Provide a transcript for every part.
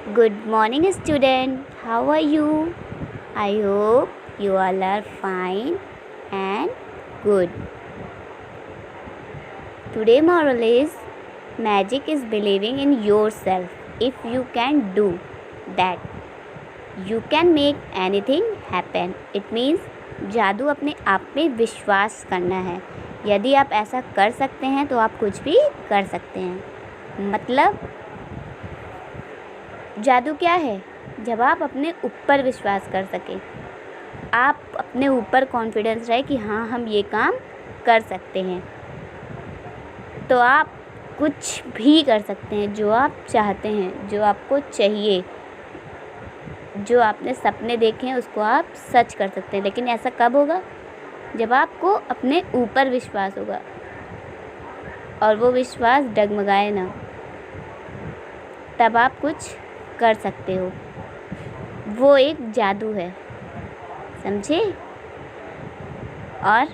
Good morning, student. How are you? I hope you all are fine and good. Today moral is magic is believing in yourself. If you can do that, you can make anything happen. It means जादू अपने आप में विश्वास करना है. यदि आप ऐसा कर सकते हैं तो आप कुछ भी कर सकते हैं. मतलब जादू क्या है? जब आप अपने ऊपर विश्वास कर सकें, आप अपने ऊपर कॉन्फिडेंस रहे कि हाँ हम ये काम कर सकते हैं, तो आप कुछ भी कर सकते हैं. जो आप चाहते हैं, जो आपको चाहिए, जो आपने सपने देखे हैं उसको आप सच कर सकते हैं. लेकिन ऐसा कब होगा? जब आपको अपने ऊपर विश्वास होगा और वो विश्वास डगमगाए ना, तब आप कुछ कर सकते हो. वो एक जादू है, समझे? और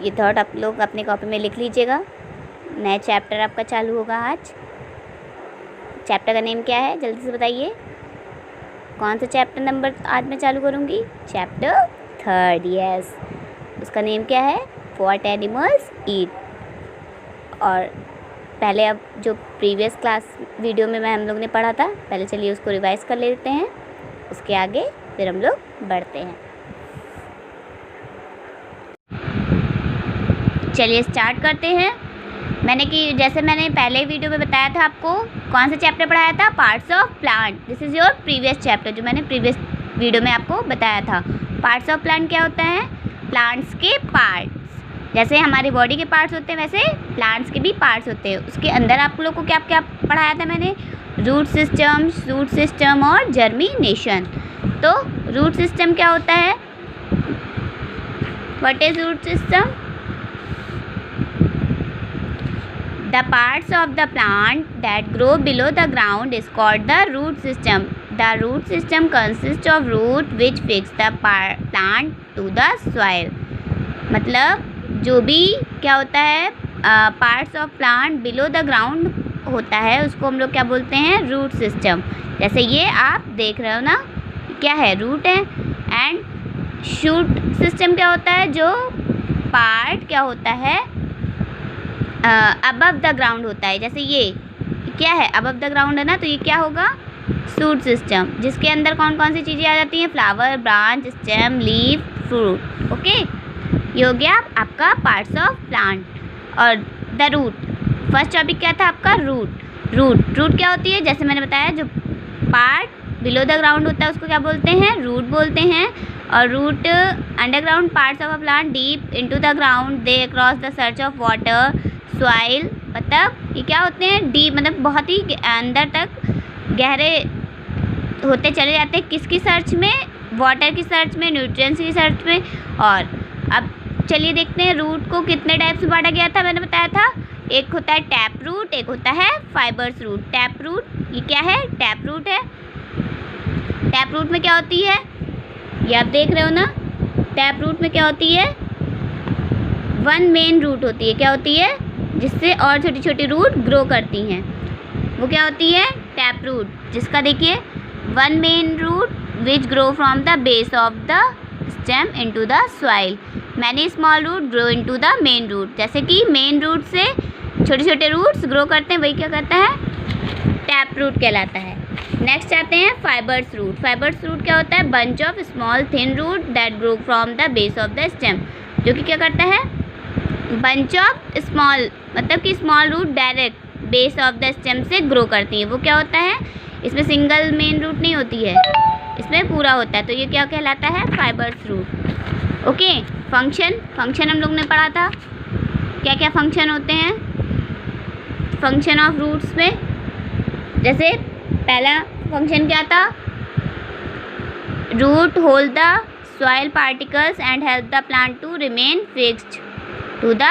ये थॉट आप लोग अपने कॉपी में लिख लीजिएगा. नया चैप्टर आपका चालू होगा आज. चैप्टर का नेम क्या है जल्दी से बताइए. कौन सा चैप्टर नंबर आज मैं चालू करूँगी? चैप्टर 3. यस, उसका नेम क्या है? What animals eat. और पहले अब जो प्रीवियस क्लास वीडियो में हम लोग ने पढ़ा था, पहले चलिए उसको रिवाइज कर लेते हैं. उसके आगे फिर हम लोग बढ़ते हैं. चलिए स्टार्ट करते हैं. जैसे मैंने पहले वीडियो में बताया था आपको, कौन सा चैप्टर पढ़ाया था? Parts of plant. This is your previous chapter, जो मैंने प्रीवियस वीडियो में आपको बताया था. पार्ट्स ऑफ प्लांट क्या होता है? प्लांट्स के पार्ट्स. जैसे हमारी बॉडी के पार्ट्स होते हैं, वैसे प्लांट्स के भी पार्ट्स होते हैं. उसके अंदर आप लोग को क्या क्या पढ़ाया था मैंने? रूट सिस्टम, शूट सिस्टम और जर्मिनेशन. तो रूट सिस्टम क्या होता है? What is root system? The parts of the plant that grow below the ground is called the root system. The root system consists of root which fix the plant to the soil. मतलब जो भी क्या होता है, parts of plant below the ground होता है, उसको हम लोग क्या बोलते हैं? Root system. जैसे ये आप देख रहे हो ना, क्या है? रूट है. एंड शूट सिस्टम क्या होता है? जो पार्ट क्या होता है? अबव द ग्राउंड होता है. जैसे ये क्या है? अबव द ग्राउंड है ना, तो ये क्या होगा? शूट सिस्टम, जिसके अंदर कौन कौन सी चीज़ें आ जाती हैं? Flower, branch, stem, leaf, fruit. Okay, ये हो गया आपका पार्ट्स ऑफ प्लांट. और द रूट, फर्स्ट टॉपिक क्या था आपका? रूट क्या होती है? जैसे मैंने बताया, जो पार्ट बिलो द ग्राउंड होता है उसको क्या बोलते हैं? रूट बोलते हैं. और root underground parts of a plant deep into the ground, they cross the search of water, soil. मतलब ये क्या होते हैं? डीप मतलब बहुत ही अंदर तक गहरे होते चले जाते हैं. किसकी सर्च में? वाटर की सर्च में, न्यूट्रिएंट्स की सर्च में. और अब चलिए देखते हैं रूट को कितने टाइप्स में बांटा गया था. मैंने बताया था, एक होता है टैप रूट, एक होता है फाइबर्स रूट. टैप रूट ये क्या है? टैप रूट है. टैप रूट में क्या होती है? ये आप देख रहे हो ना. टैप रूट में क्या होती है? वन मेन रूट होती है. क्या होती है? जिससे और छोटी छोटी रूट ग्रो करती हैं, वो क्या होती है? Tap root. जिसका देखिए, one main root which grow from the base of the stem into the soil. Many small root grow into the main root. जैसे कि मेन रूट से छोटे छोटे रूट्स ग्रो करते हैं, वही क्या करता है? टैप रूट कहलाता है. नेक्स्ट आते हैं फाइबर्स रूट. फाइबर्स रूट क्या होता है? Bunch of small thin root that grow from the base of the stem. जो कि क्या करता है? बंच ऑफ स्मॉल, मतलब कि small root direct base of the stem से ग्रो करती है. वो क्या होता है? इसमें सिंगल मेन रूट नहीं होती है, इसमें पूरा होता है. तो ये क्या कहलाता है? Fibres root. ओके, फंक्शन हम लोग ने पढ़ा था. क्या क्या फंक्शन होते हैं फंक्शन ऑफ रूट्स में? जैसे पहला फंक्शन क्या था? Root hold the soil particles and help the plant to remain fixed to the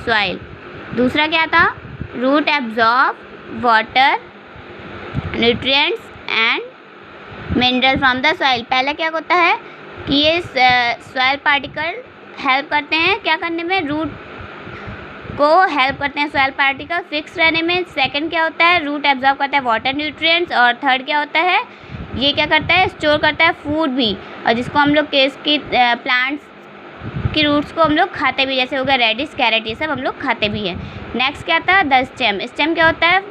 soil. दूसरा क्या था? Root absorb water, nutrients and mineral from the soil. पहला क्या होता है कि ये सॉइल पार्टिकल हेल्प करते हैं क्या करने में? रूट को हेल्प करते हैं सॉइल पार्टिकल फिक्स रहने में। सेकंड क्या होता है, रूट एब्जॉर्ब करता है वाटर न्यूट्रिएंट्स। और थर्ड क्या होता है, ये क्या करता है, स्टोर करता है फूड भी, और जिसको हम लोग इसकी प्लांट्स की रूट्स को हम लोग खाते भी, जैसे हो गया रेडिश, कैरेट, ये सब हम लोग खाते भी हैं। नेक्स्ट क्या था, द स्टेम। स्टेम क्या होता है,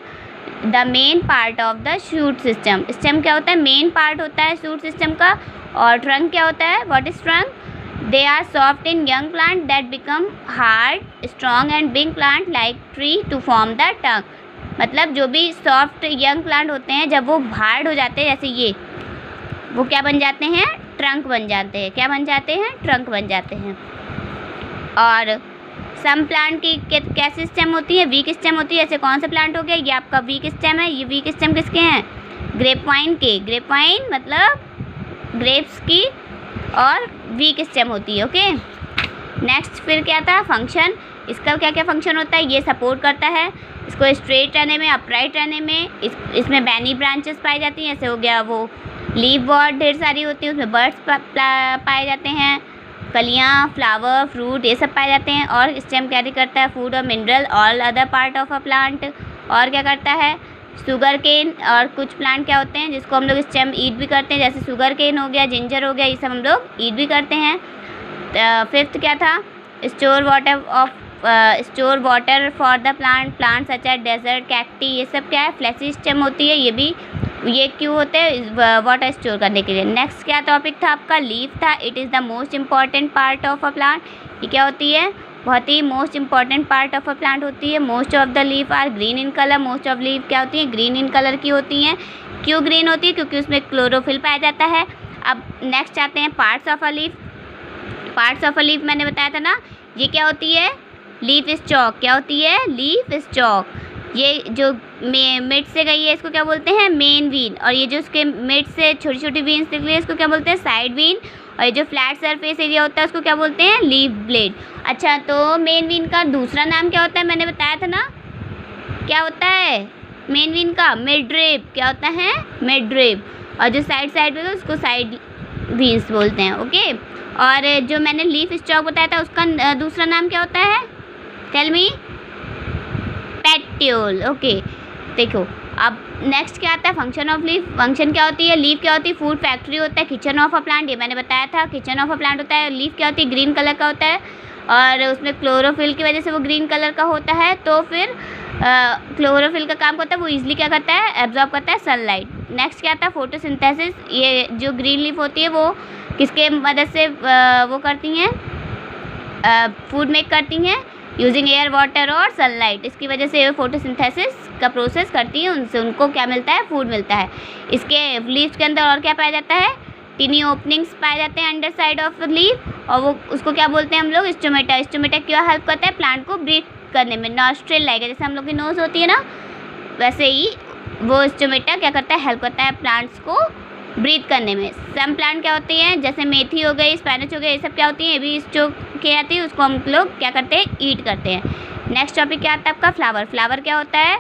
the main part of the shoot system. Stem क्या होता है, मेन पार्ट होता है शूट सिस्टम का। और ट्रंक क्या होता है, what is trunk, they are soft in young plant that become hard strong and big plant like tree to form the trunk. मतलब जो भी सॉफ्ट यंग प्लांट होते हैं, जब वो हार्ड हो जाते हैं, जैसे ये, वो क्या बन जाते हैं, ट्रंक बन जाते हैं। क्या बन जाते हैं, ट्रंक बन जाते हैं। और सम प्लांट की कैसी स्टेम होती है, वीक स्टेम होती है। जैसे कौन सा प्लांट हो गया, ये आपका वीक स्टेम है। ये वीक स्टेम किसके हैं, ग्रेपवाइन के। ग्रेपवाइन मतलब ग्रेप्स की, और वीक स्टेम होती है। ओके, नेक्स्ट फिर क्या था, फंक्शन। इसका क्या क्या फंक्शन होता है, ये सपोर्ट करता है इसको स्ट्रेट रहने में, अपराइट रहने में। इसमें बैनी ब्रांचेस पाई जाती हैं, जैसे हो गया वो लीफ बहुत ढेर सारी होती है, उसमें बर्ड्स पाए जाते हैं, कलियाँ, फ्लावर, फ्रूट, ये सब पाए जाते हैं। और स्टेम कैरी करता है फूड और mineral, all other part of a plant. और क्या करता है, शुगर केन। और कुछ प्लांट क्या होते हैं जिसको हम लोग स्टेम ईट भी करते हैं, जैसे शुगर केन हो गया, जिंजर हो गया, ये सब हम लोग ईट भी करते हैं। फिफ्थ क्या था, store water for the plant such as desert, cacti, ये सब क्या है, फ्लैशी स्टेम होती है। ये क्यों होते हैं, वाटर स्टोर करने के लिए। नेक्स्ट क्या टॉपिक था आपका, लीफ था। It is the most important part of a plant. ये क्या होती है, बहुत ही most important part of a plant होती है। Most of the leaf are green in colour. Most of leaf क्या होती है, ग्रीन इन कलर की होती हैं। क्यों ग्रीन होती है, क्योंकि उसमें क्लोरोफिल पाया जाता है। अब नेक्स्ट आते हैं parts of a leaf. Parts of a leaf मैंने बताया था ना, ये क्या होती है, लीफ स्टॉक। क्या होती है, लीफ स्टॉक। ये जो मिड से गई है, इसको क्या बोलते हैं, मेन वीन। और ये जो उसके मिड से छोटी छोटी वीन्स निकली है, इसको क्या बोलते हैं, साइड वीन। और ये जो फ्लैट सरफेस एरिया होता है, उसको क्या बोलते हैं, लीफ ब्लेड। अच्छा, तो मेन वीन का दूसरा नाम क्या होता है, मैंने बताया था ना, क्या होता है मेन वीन का, मिडरिब। क्या होता है, मिडरिब। और जो साइड साइड में उसको साइड वीन्स बोलते हैं। ओके, और जो मैंने लीफ स्टॉक बताया था, उसका दूसरा नाम क्या होता है, टेल मी, पेट्यूल। ओके, देखो अब नेक्स्ट क्या आता है, फंक्शन ऑफ लीफ। फंक्शन क्या होती है, लीफ क्या होती है, फूड फैक्ट्री होता है। किचन ऑफ अ प्लांट, ये मैंने बताया था, किचन ऑफ अ प्लांट होता है। लीफ क्या होती है, ग्रीन कलर का होता है, और उसमें क्लोरोफिल की वजह से वो ग्रीन कलर का होता है। तो फिर क्लोरोफिल का काम करता है, वो इजीली क्या करता है, एब्जॉर्ब करता है सनलाइट। नेक्स्ट क्या आता है, फोटोसिंथेसिस। ये जो ग्रीन लीफ होती है, वो किसके मदद से वो करती हैं, फूड मेक करती हैं, यूजिंग एयर, वाटर और सनलाइट। इसकी वजह से फोटोसिंथेसिस का प्रोसेस करती है, उनसे उनको क्या मिलता है, फूड मिलता है। इसके लीव्स के अंदर और क्या पाया जाता है, टिनी ओपनिंग्स पाए जाते हैं अंडर साइड ऑफ लीफ, और वो उसको क्या बोलते हैं हम लोग, स्टोमेटा। स्टोमेटा क्यों हेल्प करता है, प्लांट को ब्रीथ करने में, नॉस्ट्रिल लाइक, जैसे हम लोग की नोज होती है ना, वैसे ही वो स्टोमेटा क्या करता है, हेल्प करता है प्लांट्स को ब्रीथ करने में। सम प्लांट क्या होती हैं, जैसे मेथी हो गई, स्पैनिश हो गई, ये सब क्या होती हैं, ये भी जो क्या आती है, उसको हम लोग क्या करते हैं, ईट करते हैं। नेक्स्ट टॉपिक क्या आता है आपका, फ्लावर। फ्लावर क्या होता है,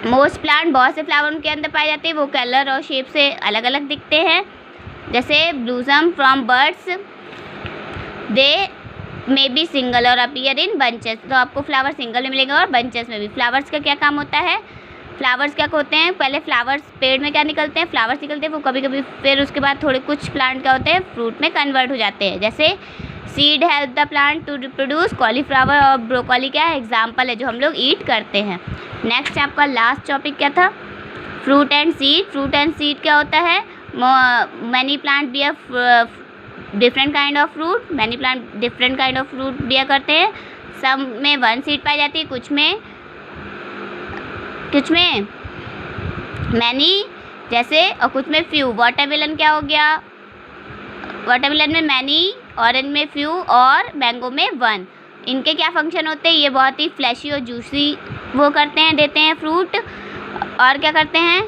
मोस्ट प्लांट, बहुत से फ्लावर उनके अंदर पाए जाते हैं, वो कलर और शेप से अलग अलग दिखते हैं। जैसे ब्लूसम from birds, they may be single और अपीयर इन बंचेस। तो आपको फ्लावर सिंगल में मिलेगा और बंचेस में भी। फ्लावर्स का क्या काम होता है, फ्लावर्स क्या होते हैं, पहले फ्लावर्स पेड़ में क्या निकलते हैं, फ्लावर्स निकलते हैं, वो कभी कभी फिर उसके बाद थोड़े कुछ प्लांट क्या होते हैं, फ्रूट में कन्वर्ट हो जाते हैं। जैसे seed help the plant to reproduce, cauliflower और ब्रोकॉली क्या है, एग्जाम्पल है जो हम लोग ईट करते हैं। नेक्स्ट आपका लास्ट टॉपिक क्या था, fruit and seed. Fruit and seed क्या होता है, many plant bear different kind of fruit, many plant different kind of fruit bear करते हैं। सब में वन सीड पाई जाती है, कुछ में मैनी जैसे, और कुछ में फ्यू। वाटरमेलन क्या हो गया, वाटरमेलन में मैनी, ऑरेंज में फ्यू और मैंगो में वन। इनके क्या फंक्शन होते हैं, ये बहुत ही फ्लैशी और जूसी वो करते हैं, देते हैं फ्रूट। और क्या करते हैं,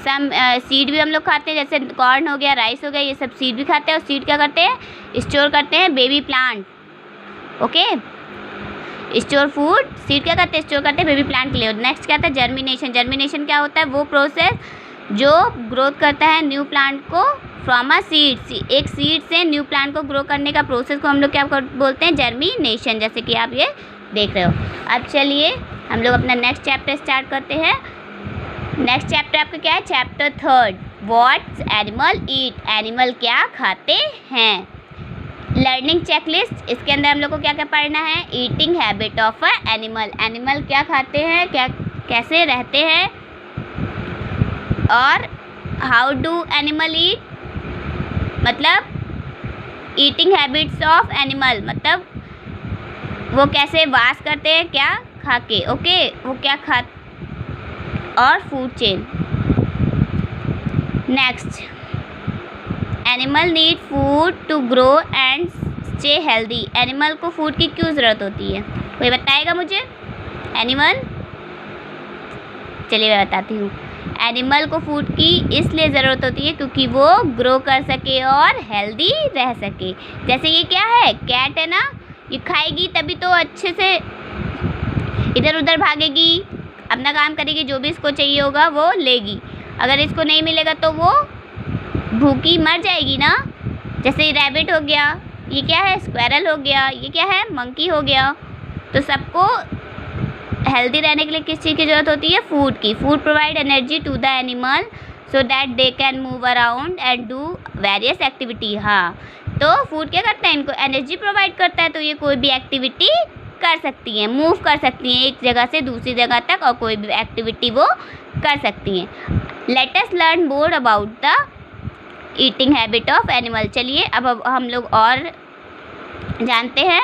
सम सीड भी हम लोग खाते हैं, जैसे कॉर्न हो गया, राइस हो गया, ये सब सीड भी खाते हैं। और सीड क्या करते हैं, स्टोर करते हैं baby plant. Okay, store food, seed क्या करते हैं, स्टोर करते हैं बेबी प्लांट के लिए। नेक्स्ट क्या आता है, जर्मिनेशन। जर्मिनेशन क्या होता है, वो प्रोसेस जो ग्रोथ करता है न्यू प्लांट को फ्रॉम अ सीड। एक सीड से न्यू प्लांट को ग्रो करने का प्रोसेस को हम लोग क्या बोलते हैं, जर्मिनेशन। जैसे कि आप ये देख रहे हो। अब चलिए हम लोग अपना नेक्स्ट चैप्टर स्टार्ट करते हैं। नेक्स्ट चैप्टर आपका क्या है? Chapter 3, what animal eat, animal क्या खाते हैं। लर्निंग चेकलिस्ट, इसके अंदर हम लोग को क्या क्या पढ़ना है? Eating habit of a animal, animal क्या खाते हैं, क्या कैसे रहते हैं, और हाउ डू एनिमल ईट, मतलब ईटिंग हैबिट्स ऑफ एनिमल, मतलब वो कैसे वास करते हैं क्या खा के, ओके, वो क्या खा, और food chain. Next, animal need food to grow and stay healthy, animal को फूड की क्यों ज़रूरत होती है? कोई बताएगा मुझे? एनिमल, चलिए मैं बताती हूँ। एनिमल को फूड की इसलिए ज़रूरत होती है क्योंकि वो ग्रो कर सके और हेल्दी रह सके। जैसे ये क्या है? कैट है ना, ये खाएगी तभी तो अच्छे से इधर उधर भागेगी, अपना काम करेगी, जो भी इसको चाहिए होगा वो लेगी। अगर इसको नहीं मिलेगा तो वो भूखी मर जाएगी ना। जैसे रैबिट हो गया, ये क्या है? स्क्वेरल हो गया, ये क्या है? मंकी हो गया। तो सबको हेल्दी रहने के लिए किस चीज़ की ज़रूरत होती है? फूड की। Food provide energy to the animal so that they can move around and do various activity. हाँ, तो फूड क्या करता है? इनको एनर्जी प्रोवाइड करता है, तो ये कोई भी एक्टिविटी कर सकती हैं, मूव कर सकती हैं एक जगह से दूसरी जगह तक, और कोई भी एक्टिविटी वो कर सकती हैं। Let us learn more about the eating habit of animal. चलिए अब हम लोग और जानते हैं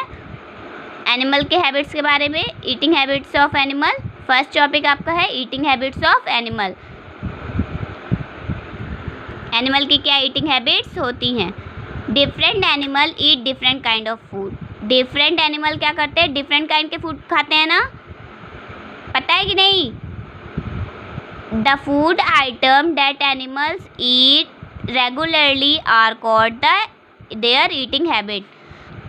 एनिमल के हैबिट्स के बारे में। Eating habits of animal, first topic आपका है eating habits of animal. Animal की क्या ईटिंग हैबिट्स होती हैं? Different animal eat different kind of food. Different animal क्या करते हैं? डिफरेंट काइंड के फूड खाते हैं ना, पता है कि नहीं? The food item that animals eat regularly are called their eating habit.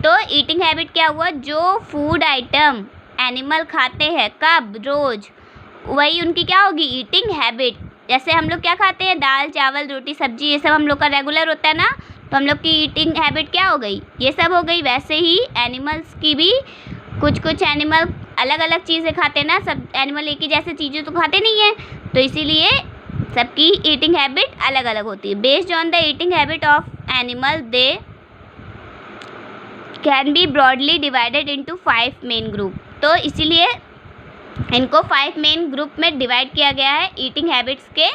तो ईटिंग हैबिट क्या हुआ? जो फूड आइटम एनिमल खाते हैं, कब? रोज़, वही उनकी क्या होगी? Eating habit. जैसे हम लोग क्या खाते हैं? दाल चावल रोटी सब्जी, ये सब हम लोग का रेगुलर होता है ना, तो हम लोग की ईटिंग हैबिट क्या हो गई? ये सब हो गई। वैसे ही एनिमल्स की भी कुछ एनिमल अलग अलग चीज़ें खाते हैं ना, सब एनिमल एक ही जैसे चीज़ें तो खाते नहीं हैं, तो इसीलिए सबकी ईटिंग हैबिट अलग अलग होती है। Based on the eating habit of animal they can be broadly divided into 5 main group. तो इसीलिए इनको 5 मेन ग्रुप में डिवाइड किया गया है ईटिंग हैबिट्स के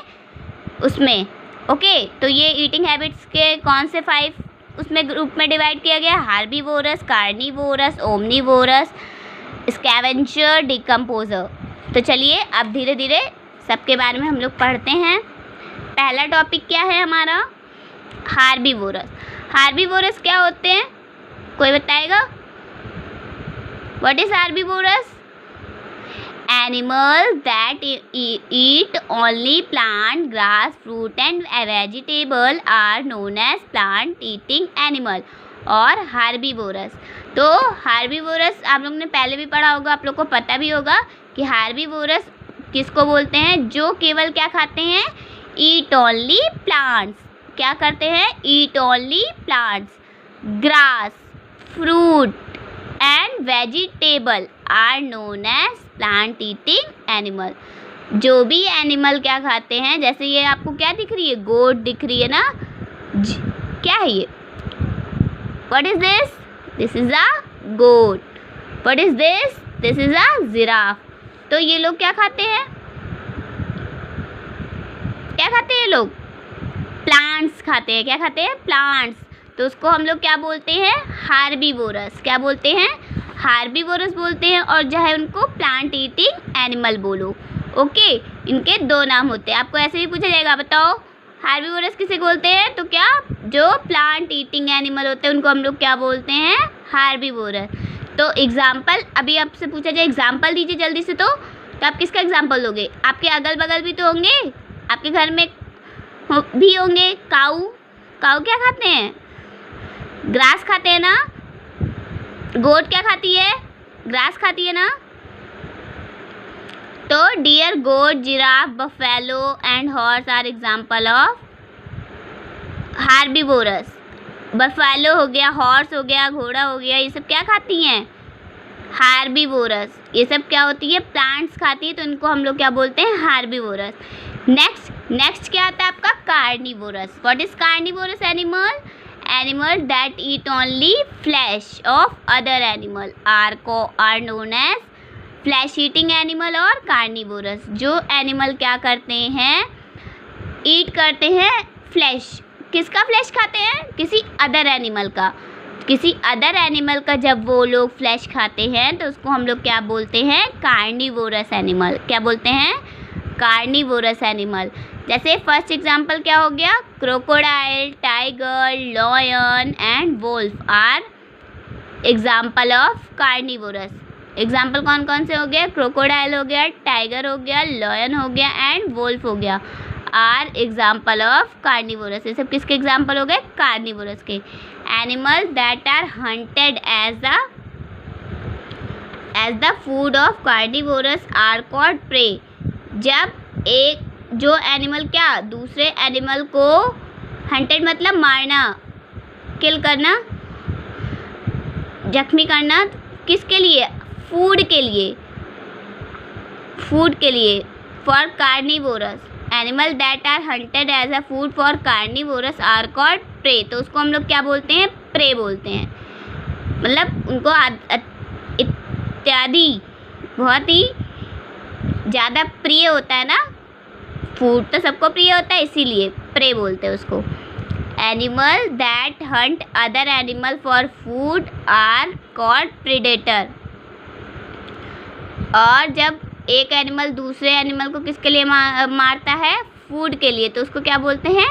उसमें, ओके। तो ये ईटिंग हैबिट्स के कौन से 5 उसमें ग्रुप में डिवाइड किया गया? Herbivores, carnivorous, omnivorous, scavenger, decomposer. तो चलिए अब धीरे धीरे सबके बारे में हम लोग पढ़ते हैं। पहला टॉपिक क्या है हमारा? हार्बीवोरस। हार्बीवोरस क्या होते हैं? कोई बताएगा? What is herbivores? Animals that eat only plant, grass, fruit and vegetable are known as plant eating animal और हार्बीवोरस। तो हार्बीवोरस आप लोग ने पहले भी पढ़ा होगा, आप लोग को पता भी होगा कि हार्बीवोरस किसको बोलते हैं? जो केवल क्या खाते हैं? Eat only plants. क्या करते हैं? Eat only plants, grass, fruit and vegetable are known as plant eating animal. जो भी एनिमल क्या खाते हैं, जैसे ये आपको क्या दिख रही है? गोट दिख रही है ना, क्या है ये? What is this? This is a goat. What is this? This is a giraffe. तो ये लोग क्या खाते हैं? क्या खाते हैं ये लोग? प्लांट्स खाते हैं। क्या खाते हैं? प्लांट्स। तो उसको हम लोग क्या बोलते हैं? हार्बीवोरस। क्या बोलते हैं? हार्बीवोरस बोलते हैं, और चाहे उनको प्लांट ईटिंग एनिमल बोलो, ओके। इनके 2 नाम होते हैं। आपको ऐसे भी पूछा जाएगा, बताओ हार्बीवोरस किसे बोलते हैं? तो क्या जो प्लांट ईटिंग एनिमल होते हैं उनको हम लोग क्या बोलते हैं? हार्बीवोरस। तो एग्जाम्पल, अभी आपसे पूछा जाए एग्जाम्पल दीजिए जल्दी से, तो आप किसका एग्जाम्पल दोगे? आपके अगल बगल भी तो होंगे, आपके घर में भी होंगे। काऊ, काऊ क्या खाते हैं? ग्रास खाते हैं ना। गोट क्या खाती है? ग्रास खाती है ना। तो deer, goat, giraffe, buffalo and horse are example of herbivorous. Buffalo हो गया, हॉर्स हो गया, घोड़ा हो गया, ये सब क्या खाती हैं? हार्बीवोरस, ये सब क्या होती है, प्लांट्स खाती है, तो इनको हम लोग क्या बोलते हैं, हार्बीवोरस। नेक्स्ट क्या आता है आपका, carnivorous. What is carnivorous animal? Animal that eat only flesh of other animal are known as flesh eating animal और कार्निवोरस। जो एनिमल क्या करते हैं, ईट करते हैं फ्लैश, किसका फ्लैश खाते हैं, किसी अदर एनिमल का। किसी अदर एनिमल का जब वो लोग फ्लैश खाते हैं तो उसको हम लोग क्या बोलते हैं, कार्निवोरस एनिमल। क्या बोलते हैं, कार्निवोरस एनिमल। जैसे फर्स्ट एग्जांपल क्या हो गया, crocodile, tiger, lion and wolf are example of carnivorous. Example कौन कौन से हो गए, क्रोकोडाइल हो गया, टाइगर हो गया, लॉयन हो गया एंड वोल्फ हो गया, आर एग्जाम्पल ऑफ कार्निवोरस। ये सब किसके एग्जाम्पल हो गए, कार्निवोरस के। Animals that are hunted as the food of carnivorous are called prey. जब एक जो एनिमल क्या दूसरे एनिमल को, हंटेड मतलब मारना, किल करना, जख्मी करना, किसके लिए, फूड के लिए, for carnivorous. Animal that are hunted as a food for carnivorous are called prey. तो उसको हम लोग क्या बोलते हैं, प्रे बोलते हैं। मतलब उनको इत्यादि बहुत ही ज़्यादा प्रिय होता है ना, फूड तो सबको प्रिय होता है, इसीलिए प्रे बोलते हैं उसको। Animal that hunt other animal for food are called predator. और जब एक एनिमल दूसरे एनिमल को किसके लिए मारता है, फूड के लिए, तो उसको क्या बोलते हैं,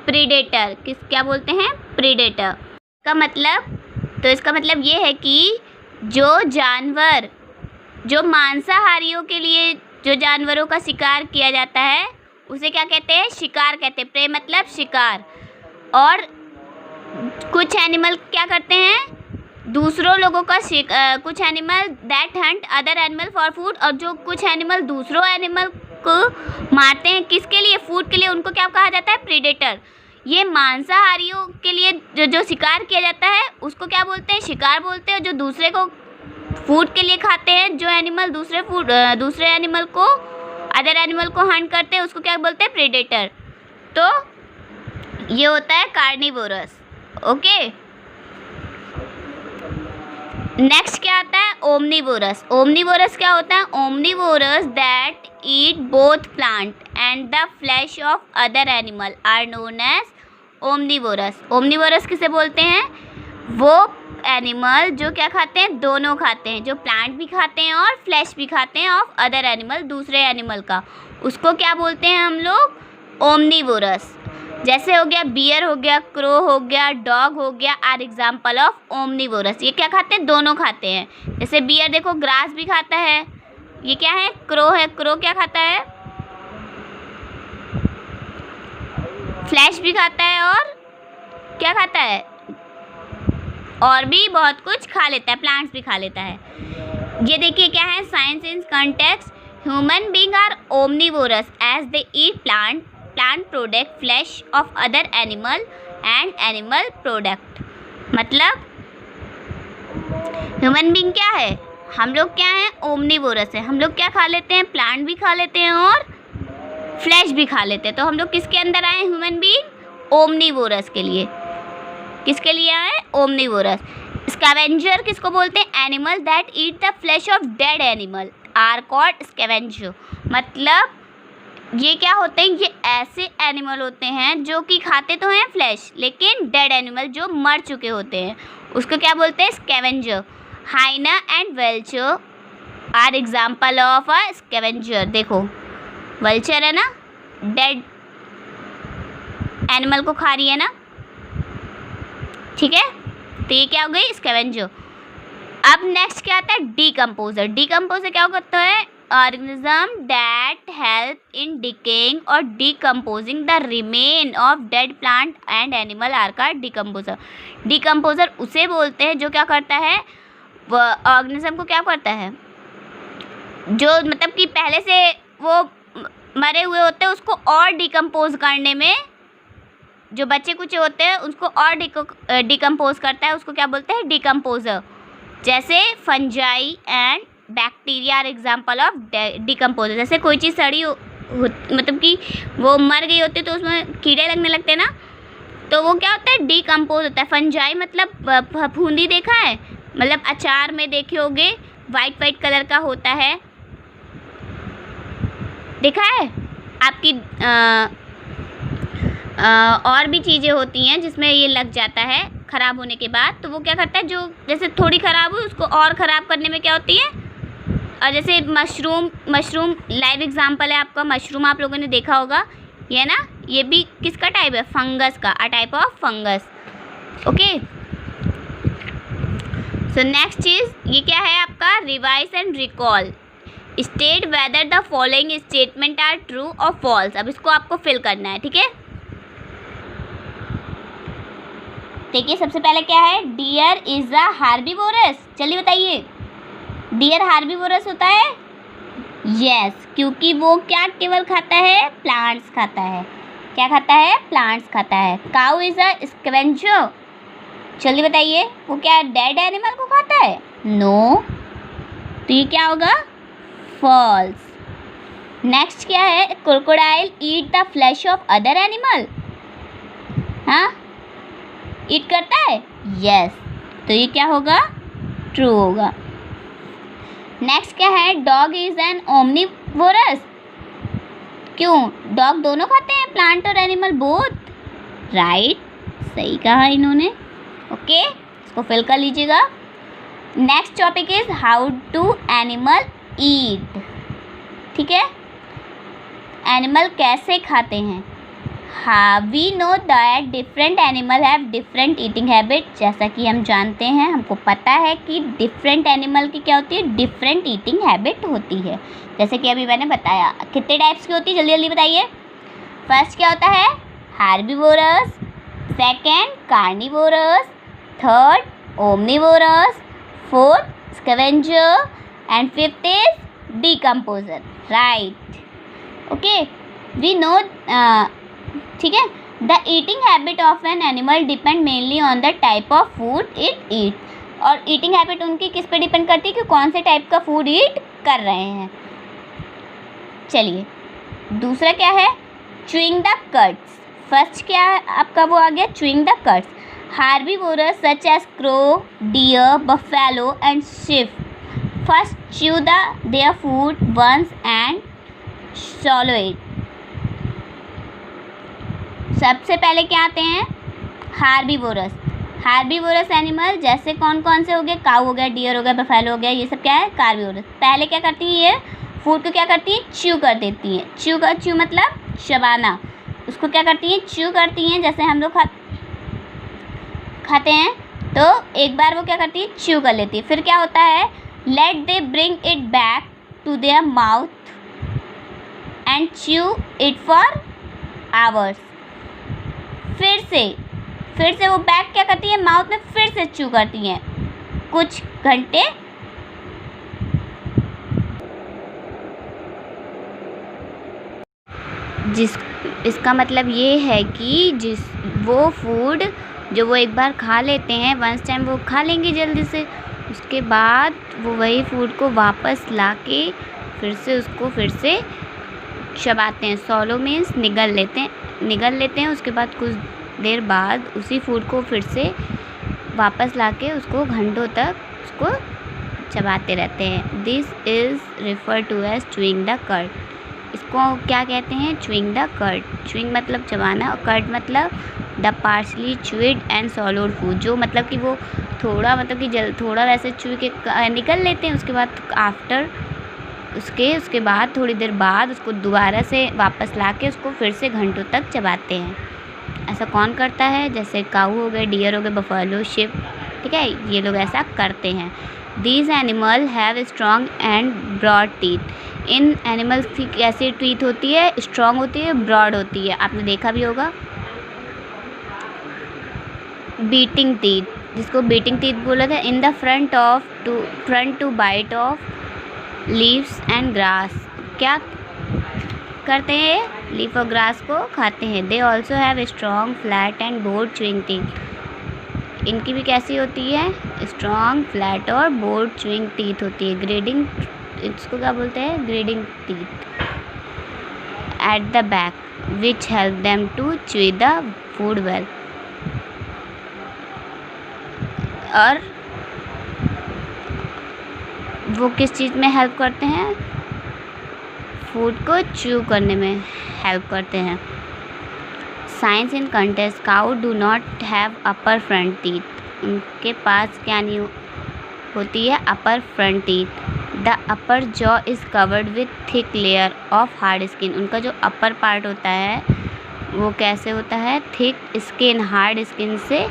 प्रीडेटर। क्या बोलते हैं, प्रीडेटर। इसका मतलब ये है कि जो जानवर, जो मांसाहारियों के लिए जो जानवरों का शिकार किया जाता है उसे क्या कहते हैं, शिकार कहते हैं। प्रे मतलब शिकार। और कुछ एनिमल क्या करते हैं, दूसरों लोगों का कुछ animal that hunt other animal for food, और जो कुछ एनिमल दूसरों एनिमल को मारते हैं किसके लिए, फूड के लिए, उनको क्या कहा जाता है, प्रीडेटर। ये मांसाहारियों के लिए जो शिकार किया जाता है उसको क्या बोलते हैं, शिकार बोलते हैं। जो दूसरे को फूड के लिए खाते हैं, जो एनिमल दूसरे एनिमल को, अदर एनिमल को हंट करते हैं, उसको क्या बोलते हैं, प्रीडेटर। तो ये होता है कार्निवोरस। ओके, नेक्स्ट क्या आता है, ओमनीवोरस। ओमनीवोरस क्या होता है, omnivorous that eat both plant and the flesh of other animal are known as omnivorous. Omnivorous किसे बोलते हैं, वो एनिमल जो क्या खाते हैं, दोनों खाते हैं, जो प्लांट भी खाते हैं और फ्लैश भी खाते हैं ऑफ अदर एनिमल, दूसरे एनिमल का, उसको क्या बोलते हैं हम लोग, ओमनीवोरस। जैसे हो गया बियर हो गया, क्रो हो गया, डॉग हो गया, आर एग्जाम्पल ऑफ ओमनीवोरस। ये क्या खाते हैं, दोनों खाते हैं। जैसे बियर देखो ग्रास भी खाता है, ये क्या है, क्रो है, क्रो क्या खाता है, फ्लैश भी खाता है और क्या खाता है, और भी बहुत कुछ खा लेता है, प्लांट्स भी खा लेता है। ये देखिए क्या है, science in context, human being are omnivorous as they eat plant product, flesh of other animal and animal product. मतलब ह्यूमन बीइंग क्या है, हम लोग क्या हैं, ओमनीवोरस है। हम लोग क्या खा लेते हैं, प्लांट भी खा लेते हैं और फ्लैश भी खा लेते हैं। तो हम लोग किसके अंदर आए, ह्यूमन बीइंग, ओमनीवोरस के लिए। किसके लिए आए, ओमनीवोरस। स्कैवेंजर किसको बोलते हैं, animal that eat the flesh of dead animal are called scavenger. मतलब ये क्या होते हैं, ये ऐसे एनिमल होते हैं जो कि खाते तो हैं फ्लैश, लेकिन डेड एनिमल जो मर चुके होते हैं उसको क्या बोलते हैं, scavenger. Hyena and vulture are example of a scavenger. देखो वल्चर है ना, डेड एनिमल को खा रही है ना, ठीक है, तो ये क्या हो गई, स्कैवेंजर। अब नेक्स्ट क्या आता है, डीकम्पोजर। डीकम्पोजर क्या होता है, organism that help in decaying or decomposing the remain of dead plant and animal are called decomposer। decomposer उसे बोलते हैं जो क्या करता है, वो ऑर्गेनिज्म को क्या करता है, जो मतलब कि पहले से वो मरे हुए होते हैं उसको और डिकम्पोज करने में, जो बच्चे कुछ होते हैं उसको और डिकम्पोज करता है, उसको क्या बोलते हैं, डिकम्पोजर। जैसे fungi and bacteria are example of decomposer. जैसे कोई चीज़ सड़ी मतलब कि वो मर गई होती है तो उसमें कीड़े लगने लगते हैं ना, तो वो क्या होता है, डिकम्पोज होता है। फंजाई मतलब फफूंदी देखा है, मतलब अचार में देखे होगे वाइट वाइट कलर का होता है, देखा है आपकी और भी चीज़ें होती हैं जिसमें ये लग जाता है ख़राब होने के बाद। तो वो क्या करता है, जो जैसे थोड़ी ख़राब हुई उसको और ख़राब करने में क्या होती है। और जैसे मशरूम लाइव एग्जांपल है आपका, मशरूम आप लोगों ने देखा होगा, ये ना, ये भी किसका टाइप है, फंगस का, a type of fungus. Okay, so next चीज़ ये क्या है आपका, revise and recall. State whether the following statement are true और फॉल्स। अब इसको आपको फिल करना है, ठीक है। देखिए सबसे पहले क्या है, डियर इज अ हार्बीवोरस। चलिए बताइए, डियर हार्बीवोरस होता है, यस, क्योंकि वो क्या केवल खाता है, प्लांट्स खाता है। क्या खाता है, प्लांट्स खाता है। Cow is a scavenger. चलिए बताइए, वो क्या डेड एनिमल को खाता है, नो, तो ये क्या होगा, फॉल्स। नेक्स्ट क्या है, crocodile eat the flesh of other animal. हाँ, ईट करता है, यस, तो ये क्या होगा, ट्रू होगा। नेक्स्ट क्या है, डॉग इज एन ओमनिवोरस। क्यों, डॉग दोनों खाते हैं, प्लांट और एनिमल बोथ, राइट, सही कहा इन्होंने। ओके, इसको फिल कर लीजिएगा। Next topic is how do animal eat. ठीक है, एनिमल कैसे खाते हैं। हाँ, we know that different animal have different eating habit. जैसा कि हम जानते हैं, हमको पता है कि डिफरेंट एनिमल की क्या होती है, डिफरेंट ईटिंग हैबिट होती है। जैसे कि अभी मैंने बताया, कितने टाइप्स की होती है, जल्दी जल्दी बताइए। फर्स्ट क्या होता है, herbivorous, second carnivorous, third omnivorous, fourth scavenger and fifth is decomposer, right. Okay, we know, ठीक है, the eating habit of an animal depend mainly on the type of food it eat. और eating habit उनकी किस पे depend करती है कि कौन से टाइप का फूड ईट कर रहे हैं। चलिए, दूसरा क्या है, च्यूइंग द कट्स। फर्स्ट क्या है आपका, वो आ गया chewing the cud. Herbivorous such as cow, deer, buffalo and sheep first chew their food once and swallow it। सबसे पहले क्या आते हैं, हार्बीवोरस। हार्बीवोरस एनिमल जैसे कौन कौन से हो गए, काऊ हो गया, डियर हो गया, बफेलो हो गया, ये सब क्या है, कार्बीवोरस। पहले क्या करती है, ये फूड को क्या करती है, च्यू कर देती है। च्यू मतलब चबाना, उसको क्या करती है, च्यू करती हैं। जैसे हम लोग खाते हैं तो एक बार वो क्या करती है, च्यू कर लेती है। फिर क्या होता है, let they bring it back to their mouth and chew it for hours. फिर से वो बैक क्या करती है, माउथ में फिर से च्यू करती हैं कुछ घंटे। इसका मतलब ये है कि वो फूड जो वो एक बार खा लेते हैं, वंस टाइम वो खा लेंगे जल्दी से, उसके बाद वो वही फूड को वापस लाके फिर से चबाते हैं। सॉलो मीन्स निगल लेते हैं। उसके बाद कुछ देर बाद उसी फूड को फिर से वापस लाके उसको घंटों तक उसको चबाते रहते हैं। This is refer to as chewing the cud. इसको क्या कहते हैं, च्यूइंग द कर्ड। च्यूइंग मतलब चबाना और कर्ड मतलब the partially chewed and swallowed food, जो मतलब कि वो थोड़ा मतलब कि थोड़ा वैसे च्यू के निकल लेते हैं। उसके बाद आफ्टर उसके बाद थोड़ी देर बाद उसको दोबारा से वापस लाके उसको फिर से घंटों तक चबाते हैं। ऐसा कौन करता है, जैसे काऊ हो गए, डियर हो गए, बफेलो, शिप, ठीक है, ये लोग ऐसा करते हैं। These animal have strong and broad teeth. इन एनिमल्स की कैसी टीथ होती है, स्ट्रॉन्ग होती है, ब्रॉड होती है, आपने देखा भी होगा। बीटिंग टीथ, जिसको बीटिंग टीथ बोला था, in the front to bite off leaves and grass. क्या करते हैं, लीफ और ग्रास को खाते हैं। They also have strong flat and broad chewing teeth. इनकी भी कैसी होती है, स्ट्रॉन्ग, फ्लैट और बोर्ड च्यूइंग टीथ होती है। ग्रेडिंग, इसको क्या बोलते हैं, grinding teeth at the back which help them to chew the food well. और वो किस चीज़ में हेल्प करते हैं, फूड को च्यू करने में हेल्प करते हैं। Science in context, cow do not have upper front teeth, उनके पास क्या नहीं होती है, upper front teeth. The upper jaw is covered with thick layer of hard skin, उनका जो अपर पार्ट होता है वो कैसे होता है, थिक स्किन, हार्ड स्किन से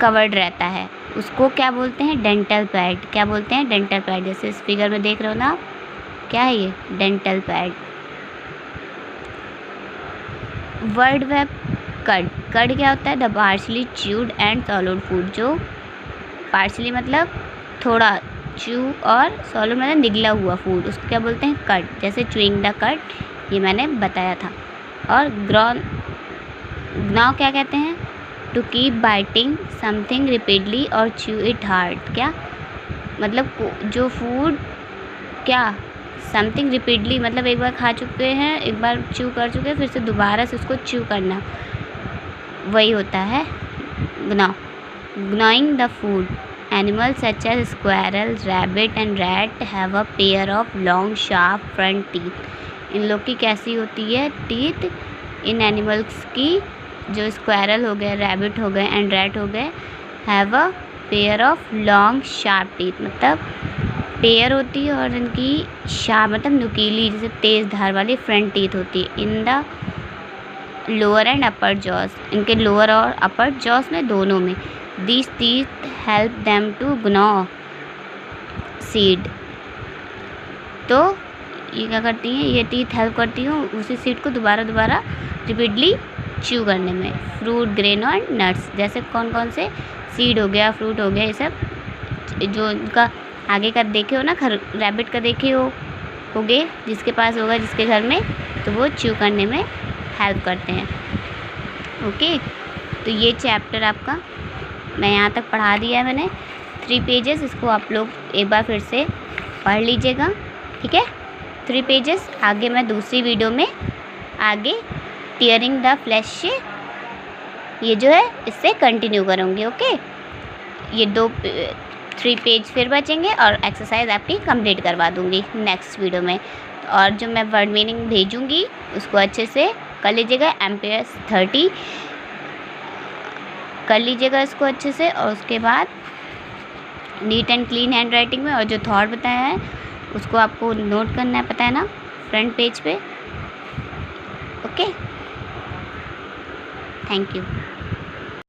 कवर्ड रहता है। उसको क्या बोलते हैं, डेंटल पैड। क्या बोलते हैं, डेंटल पैड। जैसे इस फिगर में देख रहे हो ना आप, क्या है ये, डेंटल पैड। वर्ड वेब कड, कड क्या होता है, the partially chewed and solid food, जो पार्शली मतलब थोड़ा, च्यू और सॉलिड मतलब निगला हुआ फूड, उसको क्या बोलते हैं, कड। जैसे च्यूइंग द कड, ये मैंने बताया था। और ग्नाव क्या कहते हैं, to keep biting something repeatedly और च्यू इट हार्ड। क्या मतलब, जो फूड क्या, समथिंग रिपीटली मतलब एक बार खा चुके हैं, एक बार च्यू कर चुके हैं, फिर से दोबारा से उसको च्यू करना, वही होता है gnaw. Gnawing the food, animals such as squirrel, rabbit and rat have a pair of long sharp front teeth. इन लोग की कैसी होती है टीथ, इन एनिमल्स की, जो स्क्वायरल हो गए, रैबिट हो गए एंड रैट हो गए, have a pair of long sharp teeth, मतलब पेयर होती है और इनकी शार्प मतलब नुकीली, जैसे तेज़ धार वाली फ्रंट टीथ होती है। In the lower and upper jaws, इनके लोअर और अपर जॉस में, दोनों में। These teeth help them to gnaw seed, तो ये क्या करती हैं, ये टीथ हेल्प करती हैं उसी सीड को दोबारा दोबारा रिपीटली च्यू करने में। फ्रूट, ग्रेन और नट्स, जैसे कौन कौन से, सीड हो गया, फ्रूट हो गया, ये सब जो इनका आगे का देखे हो ना, रैबिट का देखे हो गए, जिसके पास होगा, जिसके घर में, तो वो च्यू करने में हेल्प करते हैं। ओके, तो ये चैप्टर आपका मैं यहाँ तक पढ़ा दिया है मैंने, 3 पेजेस। इसको आप लोग एक बार फिर से पढ़ लीजिएगा, ठीक है, 3 पेजेस। आगे मैं दूसरी वीडियो में आगे टीयरिंग द फ्लैश से ये जो है इससे कंटिन्यू करूँगी। ओके, ये 3 पेज फिर बचेंगे और एक्सरसाइज आपकी कंप्लीट करवा दूँगी नेक्स्ट वीडियो में। और जो मैं वर्ड मीनिंग भेजूँगी उसको अच्छे से कर लीजिएगा, एम्पेयर्स 30 कर लीजिएगा इसको अच्छे से। और उसके बाद neat and clean hand writing में, और जो थॉट बताया है उसको आपको नोट करना है, पता है ना, फ्रंट पेज पे। Okay, thank you.